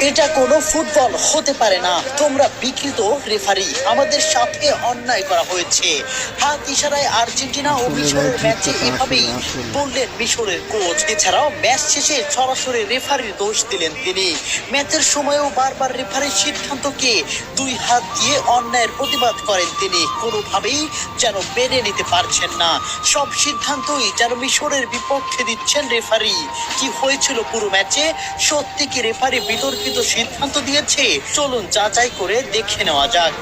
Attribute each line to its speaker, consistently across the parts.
Speaker 1: এটা কোনো ফুটবল হতে পারে না, তোমরা বিকৃত রেফারি, আমাদের সাথে অন্যায় করা হয়েছে। হাত ইশারায় আর্জেন্টিনা ও মিশরের ম্যাচে এভাবেই বললেন মিশরের কোচ। এছাড়াও ম্যাচ শেষে সরাসরি রেফারির দোষ দিলেন তিনি। ম্যাচের সময়ও বারবার রেফারির সিদ্ধান্তকে দুই হাত দিয়ে অন্যায়ের প্রতিবাদ করেন তিনি। কোনোভাবেই যেন মেনে নিতে পারছেন না, সব সিদ্ধান্তই যেন মিশরের বিপক্ষে দিচ্ছেন রেফারি। কি হয়েছিল পুরো ম্যাচে? সত্যি কি রেফারি বিতর্কিত সিদ্ধান্ত দিয়েছে? চলুন যাচাই করে দেখে নেওয়া যাক।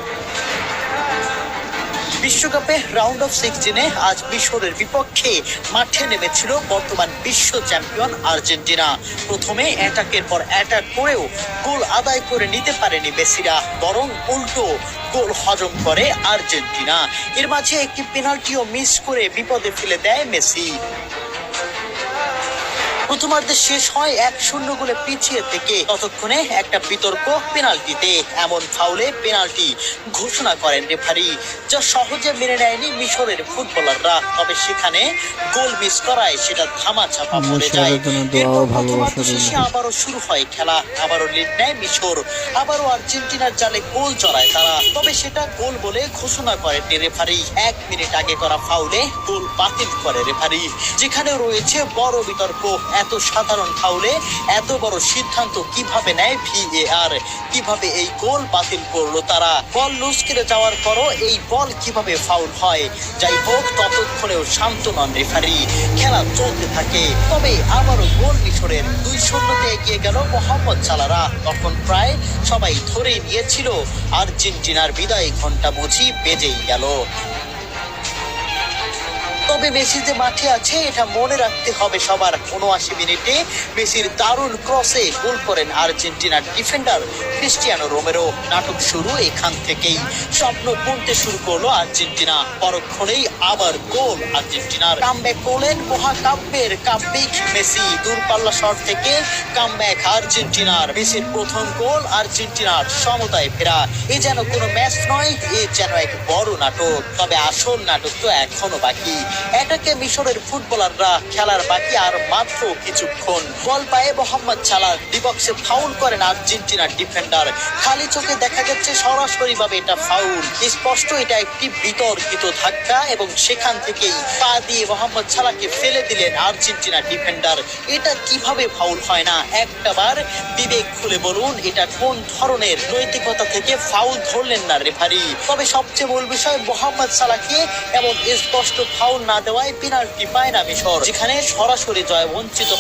Speaker 1: বিশ্বকাপে রাউন্ড অফ 16-এ আজ মিশরের বিপক্ষে মাঠে নেমেছিল বর্তমান বিশ্ব চ্যাম্পিয়ন আর্জেন্টিনা। প্রথমে অ্যাটাকের পর অ্যাটাক করেও গোল আদায় করে নিতে পারেনি মেসিরা, বরং উল্টো গোল হজম করে আর্জেন্টিনা। এর মাঝে একটি পেনাল্টিও মিস করে বিপদে ফেলে দেয় মেসি। প্রথমার্ধে শেষ হয় 1-0 গোলে পিছিয়ে থেকে। ততক্ষণে একটা বিতর্ক পেনাল্টিতে, এমন ফাউলে পেনাল্টি ঘোষণা করেন রেফারি, যা সহজে মেনে নেয়নি মিশরের ফুটবলাররা। তবে সেখানে গোল মিস করায় সেটা ধামাচাপা পড়ে যায়। এরপর প্রথমার্ধ শেষে আবারও শুরু হয় খেলা, আবারও লিড নেয় মিশর, আবারও আর্জেন্টিনার জালে গোল জড়ায় তারা। তবে সেটা গোল বলে ঘোষণা করেন রেফারি। 1 মিনিট আগে করা ফাউলে গোল বাতিল করে রেফারি, যেখানে রয়েছে বড় বিতর্ক। এত সাধারণ ফাউলে এত বড় সিদ্ধান্ত কিভাবে নেয় ভিএআর? কিভাবে এই গোল বাতিল করলো তারা? বল লুজ করে যাওয়ার পরও এই বল কিভাবে ফাউল হয়? যাই হোক, ততক্ষণেও শান্ত নন রেফারি, খেলা চলতে থাকে। তবে আবারও গোল মিশরের। 2-0-তে এগিয়ে গেল মোহাম্মদ সালাহরা। তখন প্রায় সবাই ধরেই নিয়েছিল আর্জেন্টিনার বিদায় ঘন্টা বুঝি বেজেই গেল। তবে মেসি যে মাঠে আছে এটা মনে রাখতে হবে সবার। 79 মিনিটে মেসির দারুণ ক্রসে গোল করেন আর্জেন্টিনার ডিফেন্ডার ক্রিস্টিয়ানো রোমেরো। নাটক শুরু এখান থেকেই, স্বপ্ন বুনতে শুরু করলো আর্জেন্টিনা। পরক্ষণেই আবার গোল আর্জেন্টিনার। কামব্যাক করলেন মহাকাব্যের কাব্যিক মেসি। দূরপাল্লা শট থেকে কামব্যাক আর্জেন্টিনার। মেসির প্রথম গোল আর্জেন্টিনার সমতায় ফেরা। এ যেন কোনো ম্যাচ নয়, এ যেন এক বড় নাটক। তবে আসল নাটক তো এখনো বাকি। এটাকে মিশরের ফুটবলাররা, খেলার বাকি আর মাত্র কিছুক্ষণ। বল পায়ে মোহাম্মদ সালাহ, ডিবক্সে ফাউল করেন আর্জেন্টিনার ডিফেন্ডার। খালি চোখে দেখা যাচ্ছে সরাসরি ভাবে এটা ফাউল। স্পষ্ট এটা একটি বিতর্কিত ধাক্কা, এবং সেখান থেকেই পা দিয়ে মোহাম্মদ সালাহকে ফেলে দিলেন আর্জেন্টিনার ডিফেন্ডার। এটা কিভাবে ফাউল হয় না? একটাবার বিবেক খুলে বলুন, এটা কোন ধরনের নৈতিকতা থেকে ফাউল ধরলেন না রেফারি? তবে সবচেয়ে মূল বিষয়, মোহাম্মদ সালাহকে এমন স্পষ্ট ফাউল না দেওয়ায় পেনাল্টি পায় না মিশর, যেখানে সরাসরি জয় বঞ্চিত।